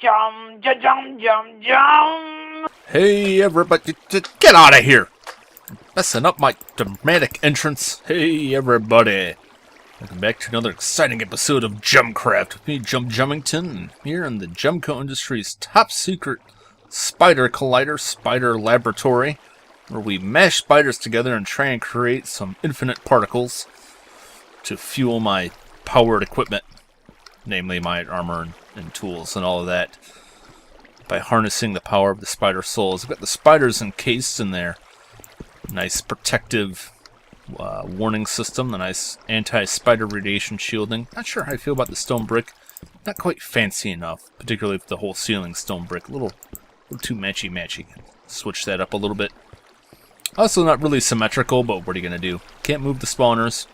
Jum. Hey, everybody, get out of here! Messing up my dramatic entrance. Hey, everybody. Welcome back to another exciting episode of Jumcraft with me, Jumington, here in the Jumco Industries' top secret spider collider, spider laboratory, where we mash spiders together and try and create some infinite particles to fuel my powered equipment, namely my armor and tools and all of that, by harnessing the power of the spider souls. I've got the spiders encased in their nice protective warning system, the nice anti-spider radiation shielding. Not sure how I feel about the stone brick. Not quite fancy enough, particularly if the whole ceiling stone brick. A little too matchy-matchy. Switch that up a little bit. Also not really symmetrical, but what are you going to do? Can't move the spawners.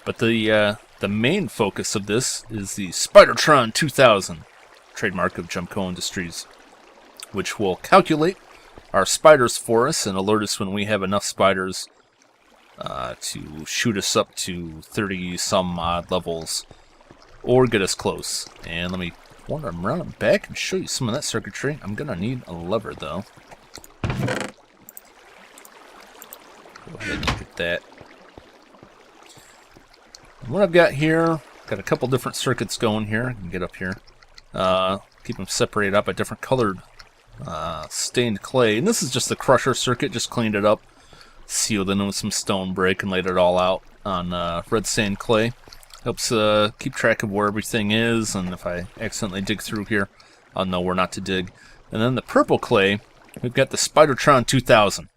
But the main focus of this is the Spidertron 2000, trademark of Jumco Industries, which will calculate our spiders for us and alert us when we have enough spiders to shoot us up to 30-some odd levels, or get us close. And let me wander around and back and show you some of that circuitry. I'm going to need a lever, though. Go ahead and get that. And what I've got here, got a couple different circuits going here. I can get up here. Keep them separated up by different colored stained clay. And this is just the crusher circuit, just cleaned it up, sealed it in with some stone brick, and laid it all out on red stained clay. Helps keep track of where everything is, and if I accidentally dig through here, I'll know where not to dig. And then the purple clay, we've got the Spidertron 2000.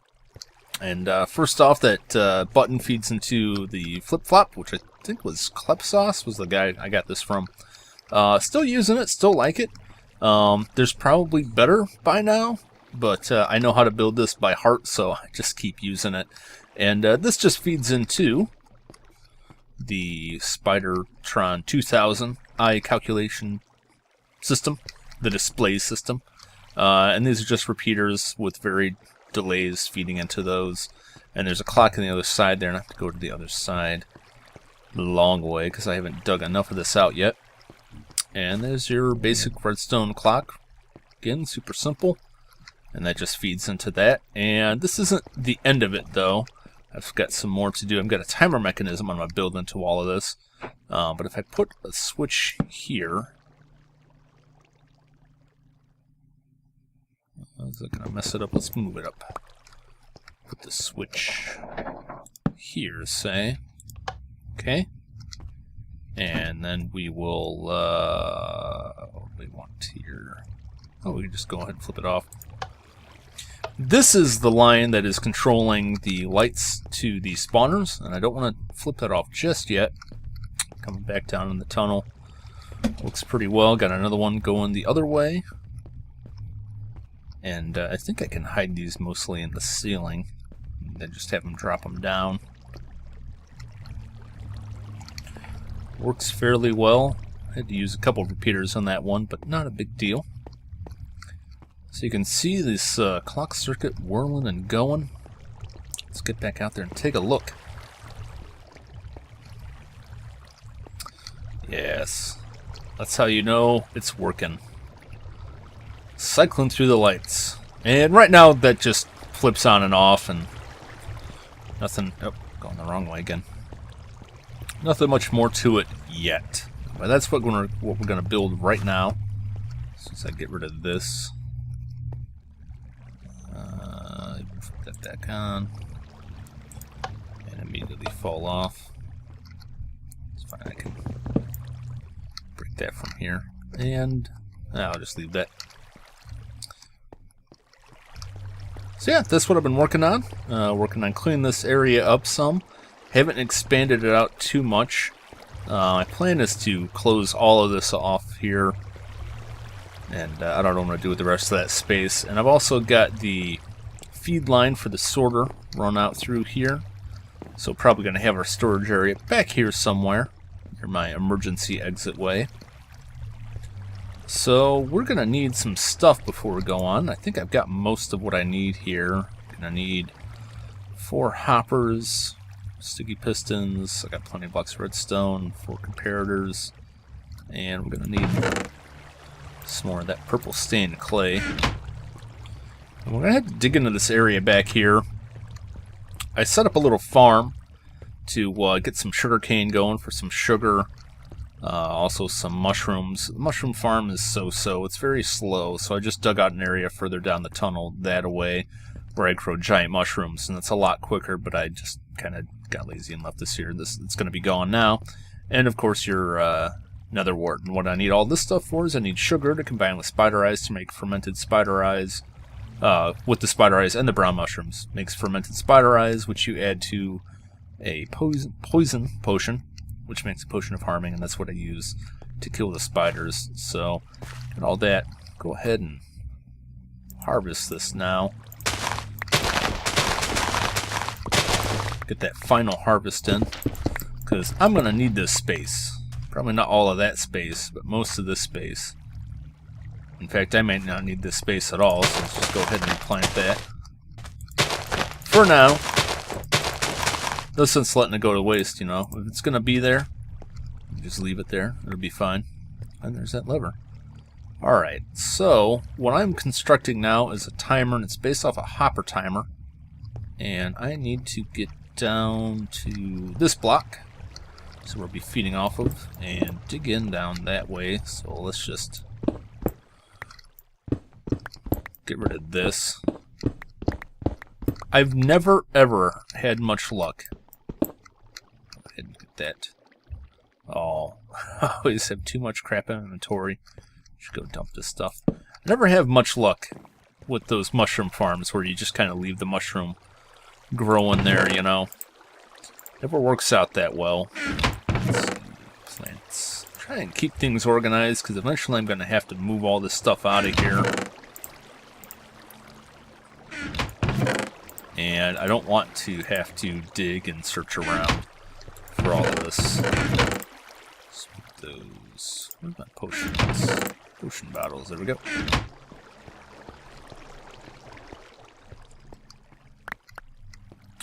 And first off, that button feeds into the flip-flop, which I think was Klepsauce, was the guy I got this from. Still using it, still like it. There's probably better by now, but I know how to build this by heart, so I just keep using it. And this just feeds into the Spidertron 2000 eye calculation system, the display system. And these are just repeaters with varied delays feeding into those. And there's a clock on the other side there, and I have to go to the other side a long way because I haven't dug enough of this out yet. And there's your basic redstone clock. Again, super simple. And that just feeds into that. And this isn't the end of it, though. I've got some more to do. I've got a timer mechanism I'm going to build into all of this. But if I put a switch here... Is that going to mess it up? Let's move it up. Put the switch here, say. Okay. And then we will, what do we want here? Oh, we can just go ahead and flip it off. This is the line that is controlling the lights to the spawners, and I don't want to flip that off just yet. Coming back down in the tunnel. Looks pretty well. Got another one going the other way. And I think I can hide these mostly in the ceiling. Then just have them drop them down. Works fairly well. I had to use a couple of repeaters on that one, but not a big deal. So you can see this clock circuit whirling and going. Let's get back out there and take a look. Yes, that's how you know it's working. Cycling through the lights. And right now that just flips on and off and nothing... Oh, going the wrong way again. Nothing much more to it yet. But that's what we're going to build right now. Since I get rid of this. Put that back on. And immediately fall off. It's fine, I can break that from here. And I'll just leave that. So yeah, that's what I've been working on. Working on cleaning this area up some. Haven't expanded it out too much. My plan is to close all of this off here. And I don't know what I'm going to do with the rest of that space. And I've also got the feed line for the sorter run out through here. So probably going to have our storage area back here somewhere. Near my emergency exit way. So we're going to need some stuff before we go on. I think I've got most of what I need here. Going to need 4 hoppers, sticky pistons. I got plenty of blocks of redstone, 4 comparators, and we're going to need some more of that purple stained clay. And we're going to have to dig into this area back here. I set up a little farm to get some sugar cane going for some sugar. Also some mushrooms. The mushroom farm is so-so. It's very slow, so I just dug out an area further down the tunnel that away where I grow giant mushrooms, and it's a lot quicker, but I just kind of got lazy and left this here. It's going to be gone now. And, of course, your nether wart. And what I need all this stuff for is I need sugar to combine with spider eyes to make fermented spider eyes. With the spider eyes and the brown mushrooms. Makes fermented spider eyes, which you add to a poison potion, which makes a potion of harming, and that's what I use to kill the spiders. So, get all that. Go ahead and harvest this now. Get that final harvest in, because I'm going to need this space. Probably not all of that space, but most of this space. In fact, I might not need this space at all, so let's just go ahead and replant that. For now. No sense letting it go to waste, you know. If it's going to be there, just leave it there. It'll be fine. And there's that lever. Alright, so what I'm constructing now is a timer, and it's based off a hopper timer. And I need to get down to this block. So we'll be feeding off of, and dig in down that way. So let's just get rid of this. I've never ever had much luck. Go ahead and get that. Oh, I always have too much crap in inventory. Should go dump this stuff. I never have much luck with those mushroom farms where you just kind of leave the mushroom growing there, you know. Never works out that well. Let's see. Plants. Try and keep things organized, because eventually I'm going to have to move all this stuff out of here. And I don't want to have to dig and search around for all of this. Let's put those... Where's my potions? Potion bottles. There we go.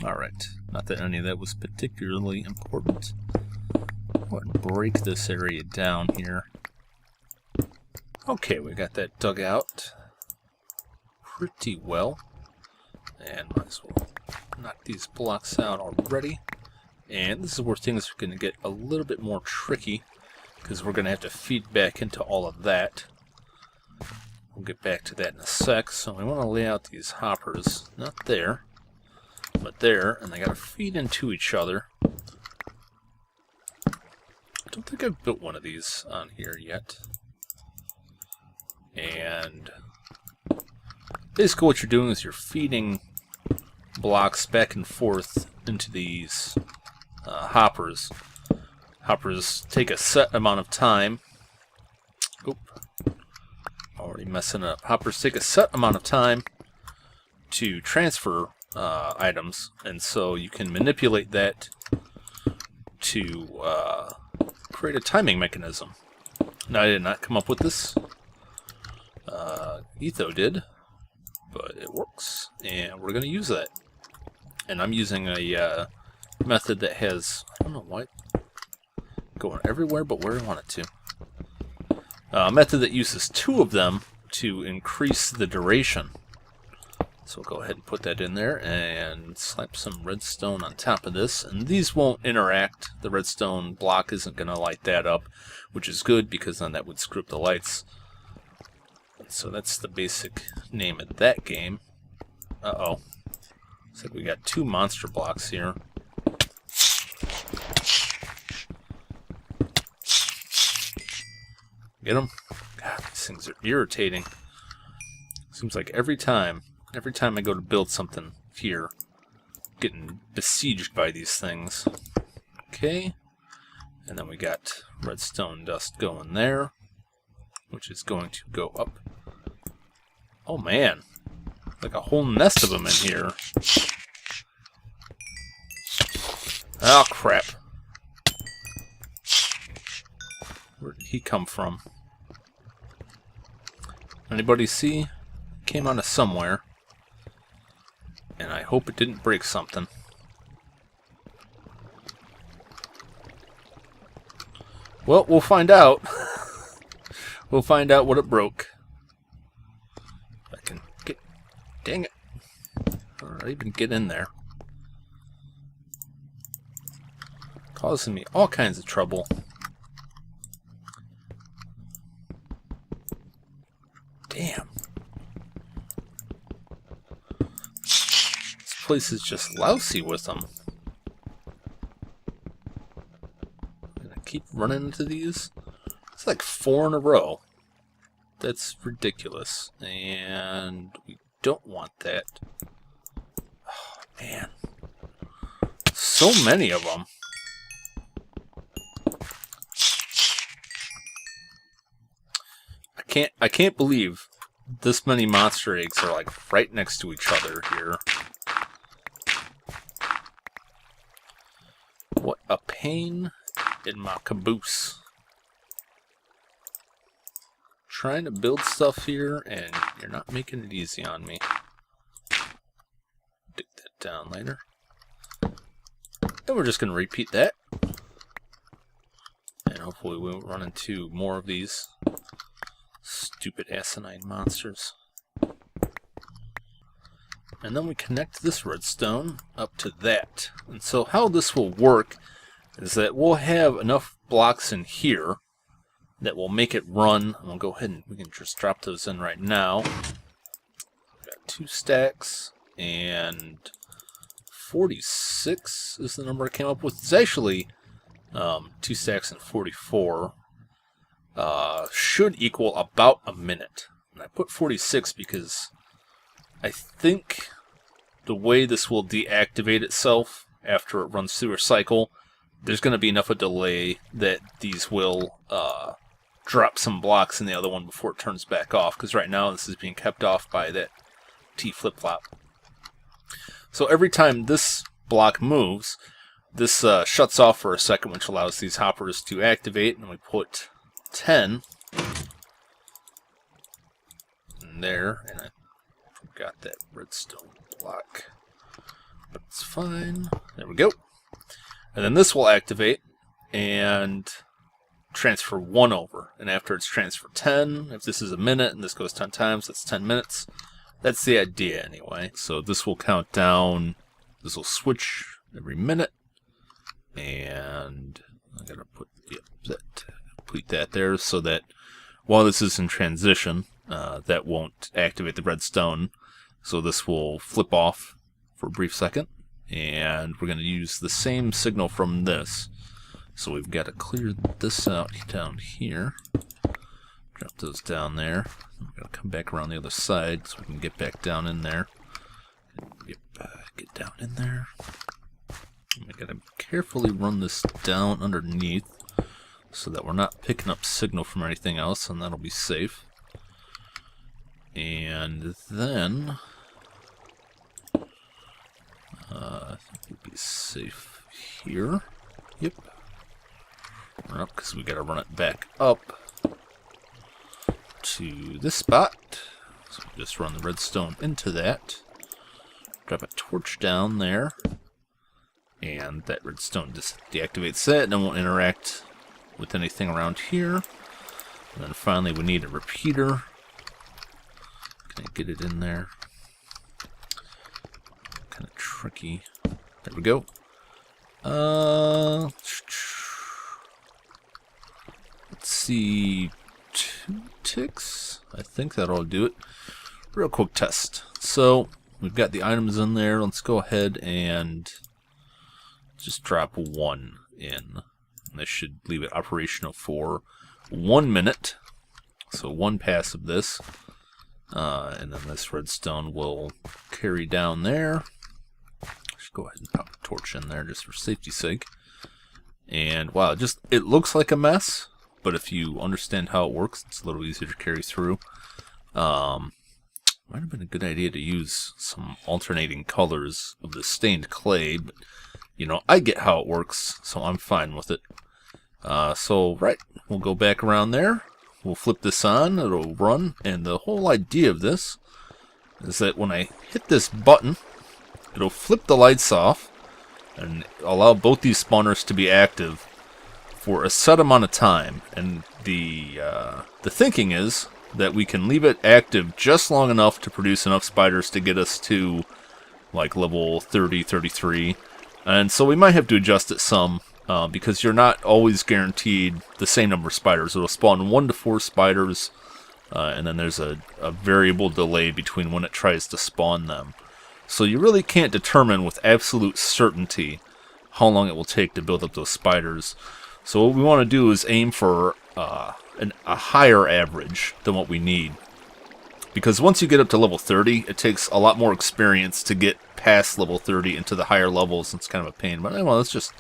Alright. Not that any of that was particularly important. Go ahead and break this area down here. Okay, we got that dug out pretty well. And might as well knock these blocks out already. And this is where things are going to get a little bit more tricky, because we're going to have to feed back into all of that. We'll get back to that in a sec. So we want to lay out these hoppers, not there, but there, and they got to feed into each other. I don't think I've built one of these on here yet. And basically what you're doing is you're feeding blocks back and forth into these hoppers. Hoppers take a set amount of time. Oop. Already messing up. Hoppers take a set amount of time to transfer items, and so you can manipulate that to create a timing mechanism. Now, I did not come up with this. Etho did, but it works, and we're going to use that. And I'm using a method that has, I don't know why, going everywhere but where I want it to. A method that uses two of them to increase the duration. So we'll go ahead and put that in there and slap some redstone on top of this. And these won't interact. The redstone block isn't going to light that up, which is good because then that would screw up the lights. So that's the basic name of that game. Uh-oh. Looks like we got two monster blocks here. Get them? God, these things are irritating. Seems like every time I go to build something here, I'm getting besieged by these things. Okay. And then we got redstone dust going there, which is going to go up. Oh man, like a whole nest of them in here. Oh crap. Where did he come from? Anybody see? Came out of somewhere. And I hope it didn't break something. Well, we'll find out. We'll find out what it broke. If I can get... Dang it. Or even get in there. Causing me all kinds of trouble. Damn. This place is just lousy with them. I'm gonna keep running into these. It's like 4 in a row. That's ridiculous. And we don't want that. Oh, man. So many of them. I can't believe this many monster eggs are like right next to each other here. What a pain in my caboose. Trying to build stuff here and you're not making it easy on me. Dig that down later. And we're just going to repeat that. And hopefully we won't run into more of these stupid asinine monsters. And then we connect this redstone up to that. And so how this will work is that we'll have enough blocks in here that will make it run. And we'll go ahead and we can just drop those in right now. Got 2 stacks and 46 is the number I came up with. It's actually 2 stacks and 44. Should equal about a minute. And I put 46 because I think the way this will deactivate itself after it runs through a cycle, there's going to be enough of a delay that these will drop some blocks in the other one before it turns back off. Because right now this is being kept off by that T flip-flop. So every time this block moves, this shuts off for a second, which allows these hoppers to activate. And we put 10 in there, and I forgot that redstone block, but it's fine. There we go. And then this will activate and transfer 1 over, and after it's transferred 10, if this is a minute and this goes 10 times, that's 10 minutes. That's the idea anyway. So this will count down, this will switch every minute, and I gotta put that, complete that there so that while this is in transition, that won't activate the redstone. So this will flip off for a brief second, and we're going to use the same signal from this. So we've got to clear this out down here. Drop those down there. We're going to come back around the other side so we can get back down in there. Yep, get down in there. We got to carefully run this down underneath so that we're not picking up signal from anything else, and that'll be safe. And then I think we'll be safe here. Yep. Run up because we got to run it back up to this spot. So we just run the redstone into that. Drop a torch down there, and that redstone just deactivates that, and it won't interact with anything around here. And then finally we need a repeater. Can I get it in there? Kind of tricky. There we go. Let's see, 2 ticks. I think that'll do it. Real quick test. So we've got the items in there. Let's go ahead and just drop 1 in. And this should leave it operational for 1 minute. So 1 pass of this. And then this redstone will carry down there. Just go ahead and pop a torch in there just for safety's sake. And wow, it looks like a mess, but if you understand how it works, it's a little easier to carry through. Might have been a good idea to use some alternating colors of the stained clay, but you know, I get how it works, so I'm fine with it. Right, we'll go back around there. We'll flip this on, it'll run, and the whole idea of this is that when I hit this button, it'll flip the lights off and allow both these spawners to be active for a set amount of time, and the thinking is that we can leave it active just long enough to produce enough spiders to get us to like level 30, 33, and so we might have to adjust it some because you're not always guaranteed the same number of spiders. It'll spawn 1 to 4 spiders, and then there's a variable delay between when it tries to spawn them. So you really can't determine with absolute certainty how long it will take to build up those spiders. So what we want to do is aim for a higher average than what we need. Because once you get up to level 30, it takes a lot more experience to get past level 30 into the higher levels. It's kind of a pain. But anyway, let's just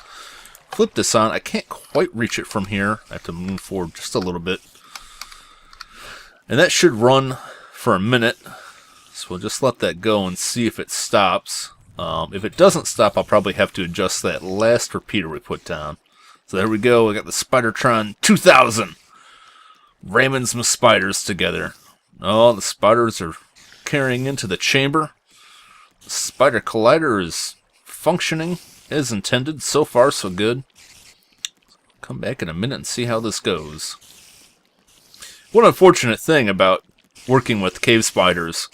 flip this on. I can't quite reach it from here. I have to move forward just a little bit. And that should run for a minute. So we'll just let that go and see if it stops. If it doesn't stop, I'll probably have to adjust that last repeater we put down. So there we go. We got the Spidertron 2000. Ramming some spiders together. Oh, the spiders are carrying into the chamber. The Spider Collider is functioning as intended. So far, so good. Come back in a minute and see how this goes. One unfortunate thing about working with cave spiders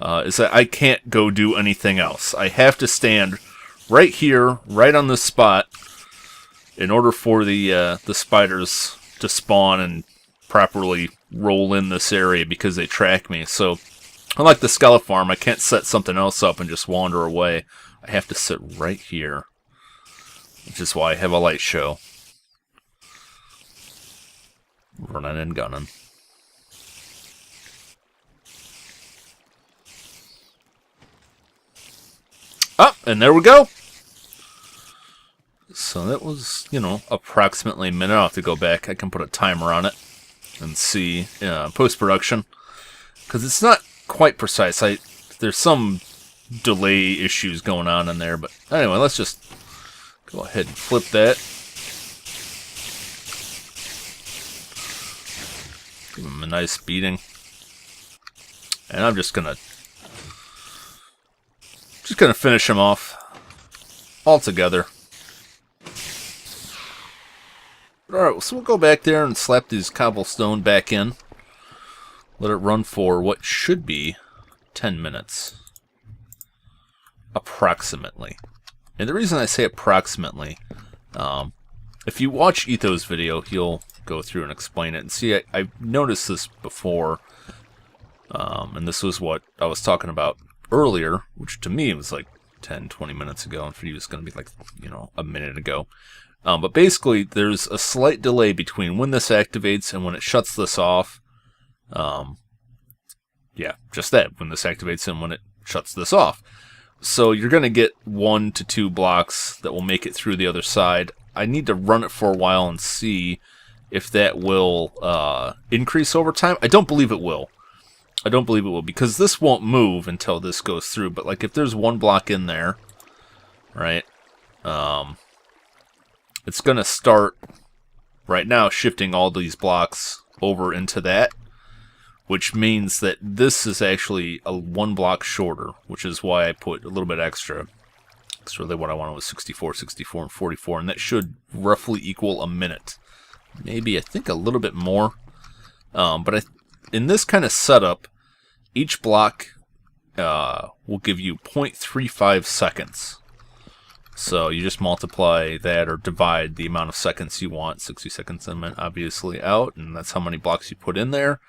is that I can't go do anything else. I have to stand right here, right on this spot, in order for the spiders to spawn and properly roll in this area because they track me. So, unlike the Skelefarm, I can't set something else up and just wander away. I have to sit right here, which is why I have a light show. Running and gunning. Oh, and there we go. So that was, approximately a minute. I'll have to go back. I can put a timer on it and see post-production. Because it's not quite precise. There's some delay issues going on in there. But anyway, let's just go ahead and flip that. Give him a nice beating. And I'm just gonna finish him off all together. Alright, so we'll go back there and slap these cobblestone back in. Let it run for what should be 10 minutes. Approximately. And the reason I say approximately, if you watch Etho's video, he'll go through and explain it. And see, I've noticed this before, and this was what I was talking about earlier, which to me was like 10, 20 minutes ago, and for you it's going to be like, a minute ago. But basically, there's a slight delay between when this activates and when it shuts this off. Yeah, just that, when this activates and when it shuts this off. So you're going to get 1 to 2 blocks that will make it through the other side. I need to run it for a while and see if that will increase over time. I don't believe it will. I don't believe it will, because this won't move until this goes through. But like if there's 1 block in there, right, it's going to start right now shifting all these blocks over into that, which means that this is actually a 1 block shorter, which is why I put a little bit extra. Because really what I wanted was 64, 64, and 44, and that should roughly equal a minute. Maybe, I think, a little bit more. But in this kind of setup, each block will give you 0.35 seconds. So you just multiply that or divide the amount of seconds you want. 60 seconds, obviously, out, and that's how many blocks you put in there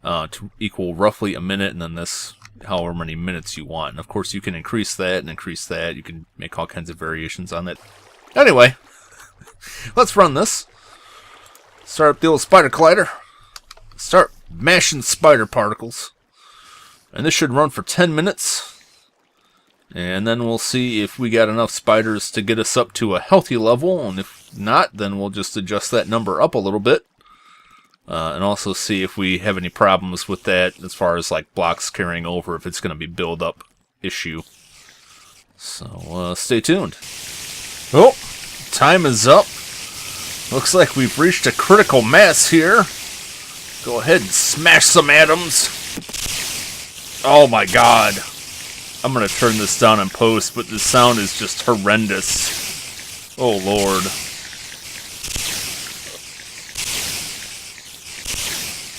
to equal roughly a minute, and then this, however many minutes you want. And of course, you can increase that and increase that. You can make all kinds of variations on it. Anyway, let's run this. Start up the old Spider Collider. Start mashing spider particles. And this should run for 10 minutes. And then we'll see if we got enough spiders to get us up to a healthy level. And if not, then we'll just adjust that number up a little bit. And also see if we have any problems with that as far as like blocks carrying over, if it's going to be build-up issue. So stay tuned. Oh, time is up. Looks like we've reached a critical mass here. Go ahead and smash some atoms. Oh my god. I'm going to turn this down in post, but the sound is just horrendous. Oh lord.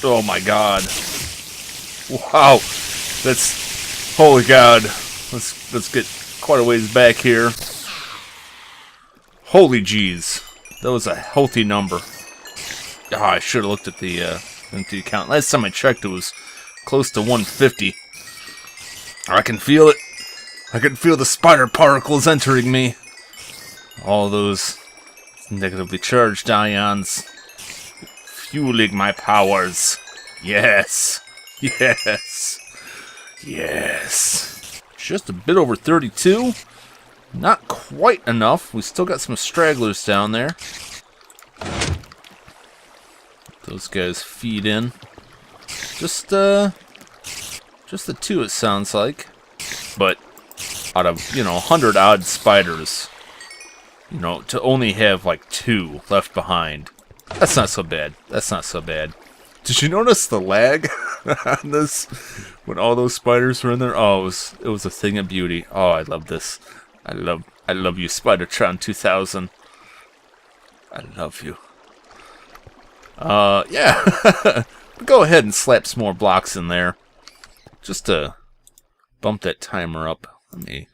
Oh my god. Wow. That's... Holy god. Let's get quite a ways back here. Holy jeez. That was a healthy number. Ah, I should have looked at the account. Last time I checked, it was close to 150. I can feel it. I can feel the spider particles entering me. All those negatively charged ions fueling my powers. Yes. Yes. Yes. Just a bit over 32. Not quite enough. We still got some stragglers down there. Those guys feed in. Just the two, it sounds like. But out of, 100 odd spiders, to only have like 2 left behind. That's not so bad. That's not so bad. Did you notice the lag on this when all those spiders were in there? Oh, it was a thing of beauty. Oh, I love this. I love you, Spidertron 2000. I love you. Yeah. Go ahead and slap some more blocks in there. Just to bump that timer up. Let me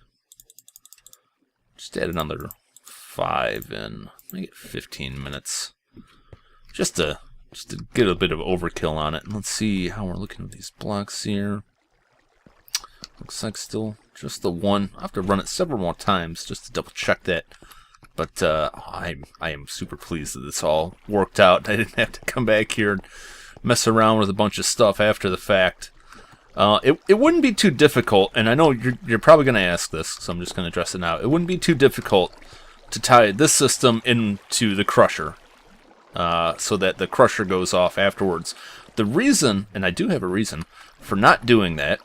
just add another 5 in. Make it 15 minutes. Just to get a bit of overkill on it. And let's see how we're looking at these blocks here. Looks like still just the one. I'll have to run it several more times just to double check that. But I am super pleased that this all worked out. I didn't have to come back here and mess around with a bunch of stuff after the fact. It wouldn't be too difficult, and I know you're probably going to ask this, so I'm just going to address it now. It wouldn't be too difficult to tie this system into the crusher, so that the crusher goes off afterwards. The reason, and I do have a reason, for not doing that,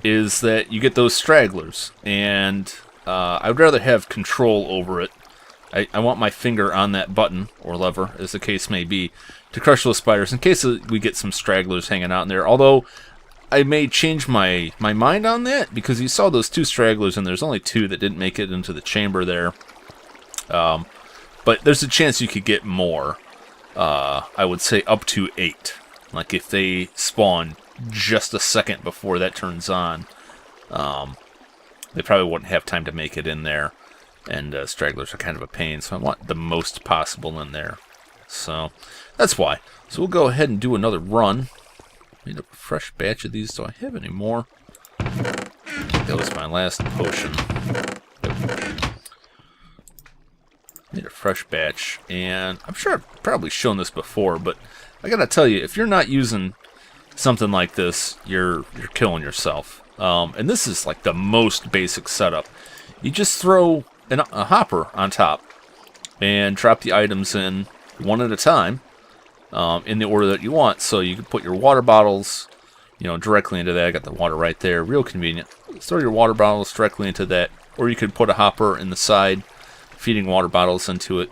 is that you get those stragglers, and I would rather have control over it. I want my finger on that button, or lever, as the case may be, to crush those spiders, in case we get some stragglers hanging out in there. Although, I may change my mind on that, because you saw those 2 stragglers, and there's only 2 that didn't make it into the chamber there. But there's a chance you could get more. I would say up to 8. Like, if they spawn just a second before that turns on, they probably wouldn't have time to make it in there. And stragglers are kind of a pain, so I want the most possible in there. So, that's why. So we'll go ahead and do another run. Need a fresh batch of these. Do I have any more? That was my last potion. Need a fresh batch. And I'm sure I've probably shown this before, but I gotta tell you, if you're not using something like this, you're killing yourself. And this is like the most basic setup. You just throw a hopper on top and drop the items in one at a time. In the order that you want, so you can put your water bottles, directly into that. I got the water right there, real convenient. Throw your water bottles directly into that, or you could put a hopper in the side, feeding water bottles into it,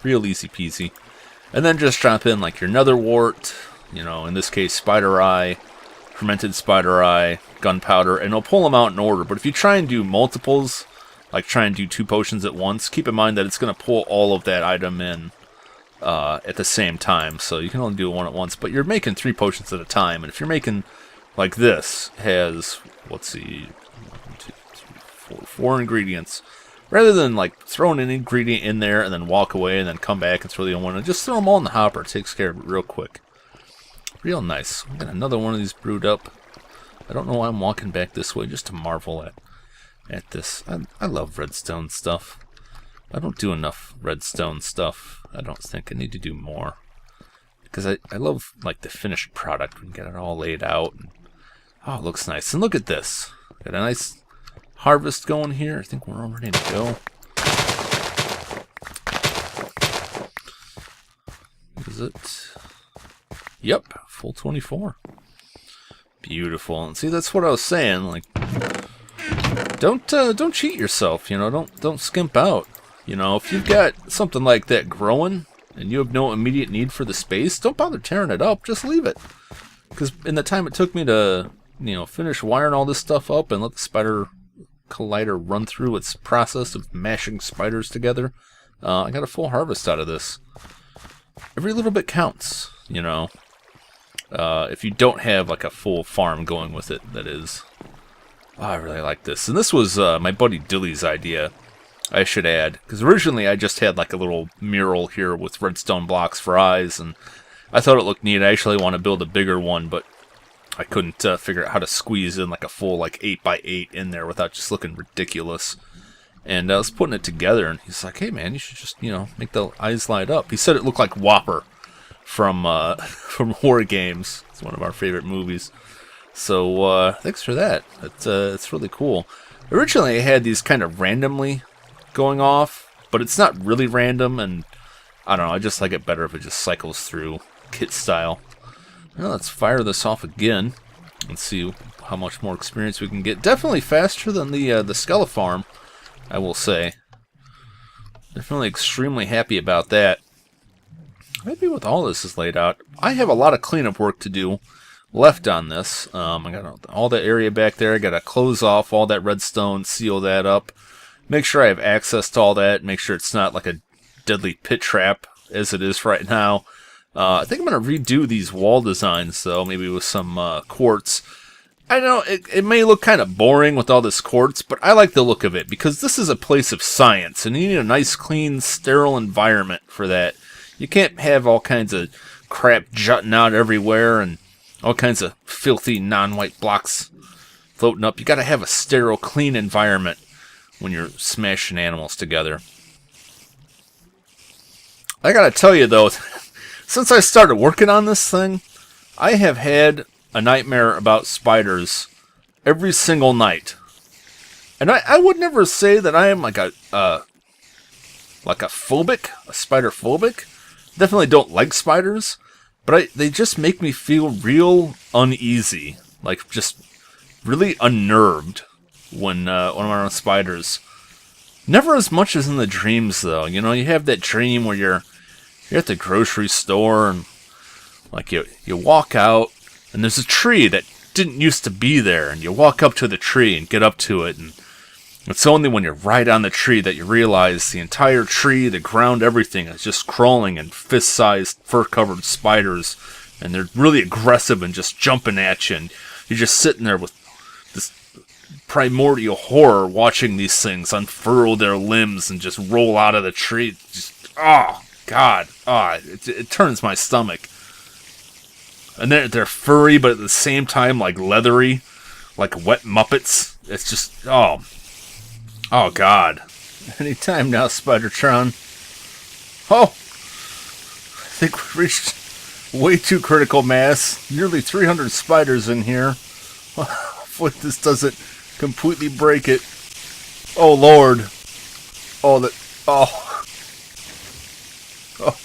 real easy peasy. And then just drop in like your nether wart, in this case spider eye, fermented spider eye, gunpowder, and it'll pull them out in order. But if you try and do multiples, like try and do 2 potions at once, keep in mind that it's going to pull all of that item in at the same time, so you can only do 1 at once, but you're making 3 potions at a time, and if you're making like this, has, let's see, 1, 2, 3, 4 ingredients, rather than like throwing an ingredient in there and then walk away and then come back and throw the other one, and just throw them all in the hopper. It takes care of it real quick. Real nice. I got another one of these brewed up. I don't know why I'm walking back this way, just to marvel at this. I love redstone stuff. I don't do enough redstone stuff. I don't think I need to do more. Because I love like the finished product. We can get it all laid out. And, oh, it looks nice. And look at this. Got a nice harvest going here. I think we're all ready to go. Is it? Yep, full 24. Beautiful. And see, that's what I was saying. Like, don't cheat yourself. Don't skimp out. If you've got something like that growing and you have no immediate need for the space, don't bother tearing it up. Just leave it. Because in the time it took me to, finish wiring all this stuff up and let the spider collider run through its process of mashing spiders together, I got a full harvest out of this. Every little bit counts, If you don't have like a full farm going with it, that is. Oh, I really like this. And this was my buddy Dilly's idea, I should add. Because originally I just had like a little mural here with redstone blocks for eyes, and I thought it looked neat. I actually want to build a bigger one, but I couldn't figure out how to squeeze in like a full like 8x8 in there without just looking ridiculous. And I was putting it together, and he's like, "Hey man, you should just, make the eyes light up." He said it looked like Whopper from from Horror Games. It's one of our favorite movies. So thanks for that. It's really cool. Originally, I had these kind of randomly going off, but it's not really random, and I don't know. I just like it better if it just cycles through kit style. Now let's fire this off again and see how much more experience we can get. Definitely faster than the Skelefarm, I will say. Definitely extremely happy about that. Maybe with all this is laid out, I have a lot of cleanup work to do left on this. I got all that area back there. I got to close off all that redstone, seal that up, make sure I have access to all that, make sure it's not like a deadly pit trap as it is right now. I think I'm going to redo these wall designs, though, maybe with some quartz. I know it may look kind of boring with all this quartz, but I like the look of it because this is a place of science, and you need a nice, clean, sterile environment for that. You can't have all kinds of crap jutting out everywhere and all kinds of filthy non-white blocks floating up. You got to have a sterile, clean environment when you're smashing animals together. I got to tell you, though, since I started working on this thing, I have had a nightmare about spiders every single night. And I would never say that I am like a spider phobic. Definitely don't like spiders, but they just make me feel real uneasy, like just really unnerved when I'm around spiders. Never as much as in the dreams, though. You have that dream where you're at the grocery store and like you walk out and there's a tree that didn't used to be there, and you walk up to the tree and get up to it, and it's only when you're right on the tree that you realize the entire tree, the ground, everything is just crawling in fist-sized, fur-covered spiders, and they're really aggressive and just jumping at you, and you're just sitting there with this primordial horror watching these things unfurl their limbs and just roll out of the tree. Just, oh, God. Oh, it turns my stomach. And they're furry, but at the same time, like leathery, like wet Muppets. It's just, oh God. Anytime now, Spidertron. Oh! I think we reached way too critical mass. Nearly 300 spiders in here. Hopefully this doesn't completely break it. Oh Lord. Oh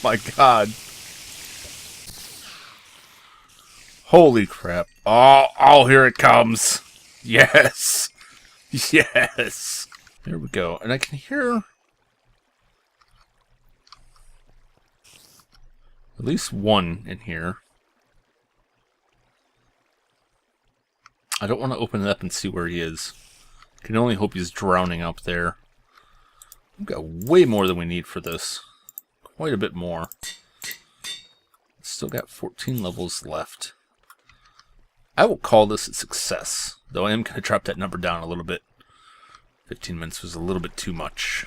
my God. Holy crap. Oh, here it comes. Yes. Yes. There we go. And I can hear at least one in here. I don't want to open it up and see where he is. I can only hope he's drowning up there. We've got way more than we need for this. Quite a bit more. Still got 14 levels left. I will call this a success, though I am going to drop that number down a little bit. 15 minutes was a little bit too much.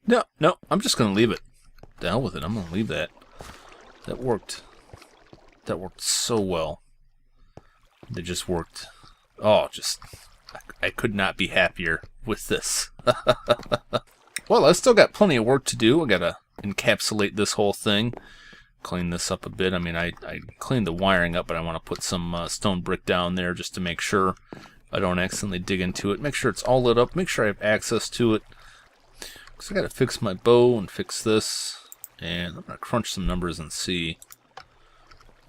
No, I'm just going to leave it. The hell with it, I'm going to leave that. That worked so well. It just worked. Oh, I could not be happier with this. Well, I still got plenty of work to do. I got to encapsulate this whole thing. Clean this up a bit. I mean, I cleaned the wiring up, but I want to put some stone brick down there just to make sure I don't accidentally dig into it. Make sure it's all lit up. Make sure I have access to it. Because I got to fix my bow and fix this. And I'm going to crunch some numbers and see,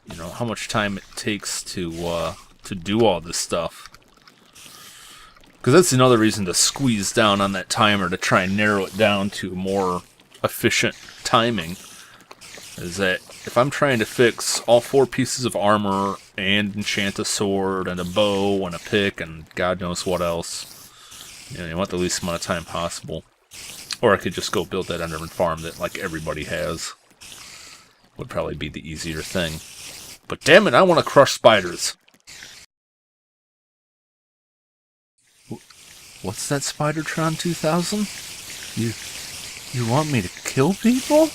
how much time it takes to do all this stuff. Because that's another reason to squeeze down on that timer to try and narrow it down to more efficient timing. Is that if I'm trying to fix all 4 pieces of armor and enchant a sword and a bow and a pick and God knows what else, you want the least amount of time possible. Or I could just go build that underground farm that like everybody has. would probably be the easier thing. But damn it, I want to crush spiders. What's that, Spidertron 2000? You want me to kill people?